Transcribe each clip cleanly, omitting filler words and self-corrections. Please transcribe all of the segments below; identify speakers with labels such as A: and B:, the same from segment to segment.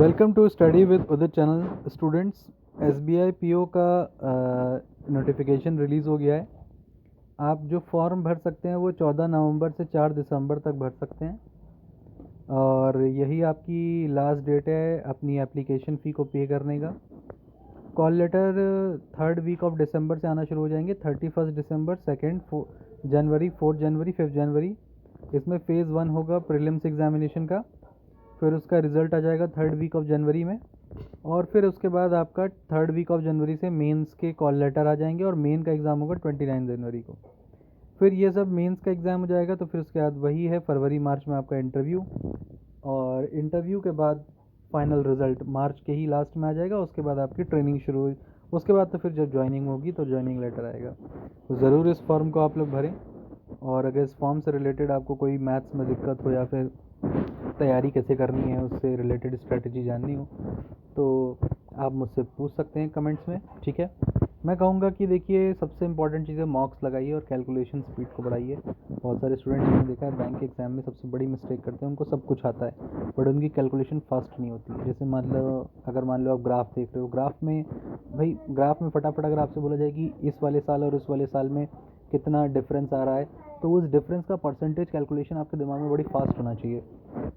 A: Welcome to study with Udit channel. Students, SBI PO का notification release हो गया है। आप जो फॉर्म भर सकते हैं वो 14 नवंबर से 4 दिसंबर तक भर सकते हैं और यही आपकी लास्ट डेट है अपनी एप्लीकेशन फ़ी को पे करने का। Call letter 3rd week of December से आना शुरू हो जाएंगे। 31 दिसंबर, 2 जनवरी, 4 जनवरी, 5 जनवरी। इसमें फ़ेज़ 1 होगा प्रीलिम्स एग्जामिनेशन का, फिर उसका रिज़ल्ट आ जाएगा 3rd वीक ऑफ जनवरी में, और फिर उसके बाद आपका 3rd वीक ऑफ जनवरी से मेंस के कॉल लेटर आ जाएंगे और मेन का एग्ज़ाम होगा 29 जनवरी को। फिर ये सब मेंस का एग्ज़ाम हो जाएगा तो फिर उसके बाद वही है फरवरी मार्च में आपका इंटरव्यू, और इंटरव्यू के बाद फाइनल रिज़ल्ट मार्च के ही लास्ट में आ जाएगा। उसके बाद आपकी ट्रेनिंग शुरू हुई, उसके बाद तो फिर जब ज्वाइनिंग होगी तो ज्वाइनिंग लेटर आएगा। तो ज़रूर इस फॉर्म को आप लोग भरें, और अगर इस फॉर्म से रिलेटेड आपको कोई मैथ्स में दिक्कत हो या फिर तैयारी कैसे करनी है उससे रिलेटेड स्ट्रेटजी जाननी हो तो आप मुझसे पूछ सकते हैं कमेंट्स में, ठीक है। मैं कहूँगा कि देखिए, सबसे इंपॉर्टेंट चीज़ है मॉक्स लगाइए और कैलकुलेशन स्पीड को बढ़ाइए। बहुत सारे स्टूडेंट्स मैंने देखा है बैंक के एग्जाम में सबसे बड़ी मिस्टेक करते हैं, उनको सब कुछ आता है बट उनकी कैलकुलेशन फास्ट नहीं होती। जैसे मान लो आप ग्राफ देख रहे हो, ग्राफ में फटाफट अगर आपसे बोला जाए कि इस वाले साल और उस वाले साल में कितना डिफरेंस आ रहा है, तो उस डिफरेंस का परसेंटेज कैलकुलेशन आपके दिमाग में बड़ी फास्ट होना चाहिए।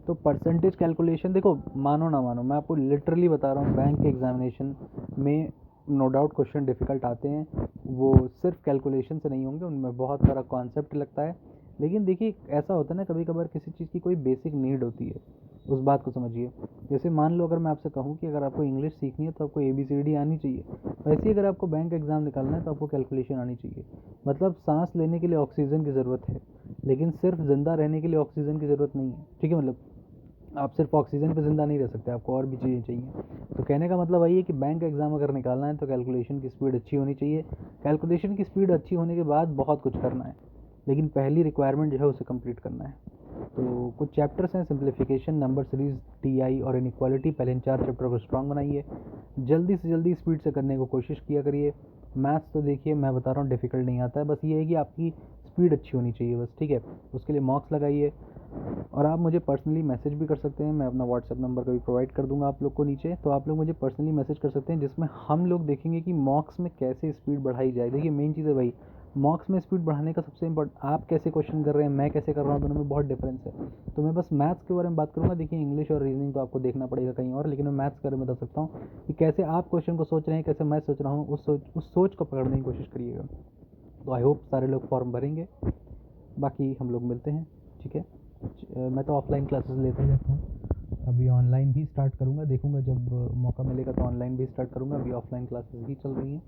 A: तो परसेंटेज कैलकुलेशन, देखो मानो ना मानो, मैं आपको लिटरली बता रहा हूँ, बैंक के एग्जामिनेशन में नो डाउट क्वेश्चन डिफ़िकल्ट आते हैं। वो सिर्फ कैलकुलेशन से नहीं होंगे, उनमें बहुत सारा कॉन्सेप्ट लगता है। लेकिन देखिए, ऐसा होता है ना, कभी कभार किसी चीज़ की कोई बेसिक नीड होती है, उस बात को समझिए। जैसे मान लो अगर मैं आपसे कहूँ कि अगर आपको इंग्लिश सीखनी है तो आपको ABCD आनी चाहिए, वैसे ही अगर आपको बैंक एग्ज़ाम निकालना है तो आपको कैलकुलेशन आनी चाहिए। मतलब सांस लेने के लिए ऑक्सीजन की ज़रूरत है, लेकिन सिर्फ ज़िंदा रहने के लिए ऑक्सीजन की ज़रूरत नहीं है, ठीक है। मतलब आप सिर्फ ऑक्सीजन पे ज़िंदा नहीं रह सकते, आपको और भी चीज़ें चाहिए। तो कहने का मतलब वही है कि बैंक का एग्ज़ाम अगर निकालना है तो कैलकुलेशन की स्पीड अच्छी होनी चाहिए। कैलकुलेशन की स्पीड अच्छी होने के बाद बहुत कुछ करना है, लेकिन पहली रिक्वायरमेंट जो है उसे कंप्लीट करना है। तो कुछ चैप्टर्स हैं, सिंप्लीफिकेशन, नंबर सीरीज, TI और इनइक्वालिटी। पहले इन 4 चैप्टर को स्ट्रॉन्ग बनाइए, जल्दी से जल्दी स्पीड से करने को कोशिश किया करिए। मैथ्स तो देखिए मैं बता रहा हूँ डिफ़िकल्ट नहीं आता है, बस ये है कि आपकी स्पीड अच्छी होनी चाहिए बस, ठीक है। उसके लिए मॉक्स लगाइए, और आप मुझे पर्सनली मैसेज भी कर सकते हैं। मैं अपना व्हाट्सएप नंबर कभी प्रोवाइड कर दूंगा आप लोग को नीचे, तो आप लोग मुझे पर्सनली मैसेज कर सकते हैं, जिसमें हम लोग देखेंगे कि मॉक्स में कैसे स्पीड बढ़ाई जाए। देखिए मेन चीज़ है भाई, मॉक्स में स्पीड बढ़ाने का सबसे इंपॉर्टेंट, आप कैसे क्वेश्चन कर रहे हैं, मैं कैसे कर रहा हूँ, दोनों में बहुत डिफरेंस है। तो मैं बस मैथ्स के बारे में बात करूँगा। देखिए इंग्लिश और रीजनिंग तो आपको देखना पड़ेगा कहीं और, लेकिन मैं मैथ्स के बारे में बता सकता हूँ कि कैसे आप क्वेश्चन को सोच रहे हैं, कैसे मैं सोच रहा हूँ, उस सोच को पकड़ने की कोशिश करिएगा। तो आई होप सारे लोग फॉर्म भरेंगे, बाकी हम लोग मिलते हैं, ठीक है। मैं तो ऑफलाइन क्लासेस लेता ही रहता हूँ, अभी ऑनलाइन भी स्टार्ट करूँगा, देखूँगा जब मौका मिलेगा तो ऑनलाइन भी स्टार्ट करूँगा। अभी ऑफलाइन क्लासेस भी चल रही हैं,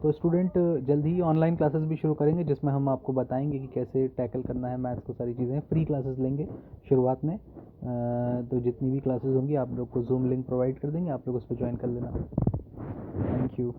A: तो स्टूडेंट जल्द ही ऑनलाइन क्लासेस भी शुरू करेंगे, जिसमें हम आपको बताएंगे कि कैसे टैकल करना है मैथ्स को। सारी चीज़ें फ्री क्लासेस लेंगे शुरुआत में, तो जितनी भी क्लासेस होंगी आप लोग को जूम लिंक प्रोवाइड कर देंगे, आप लोग उस पर ज्वाइन कर लेना। Thank you.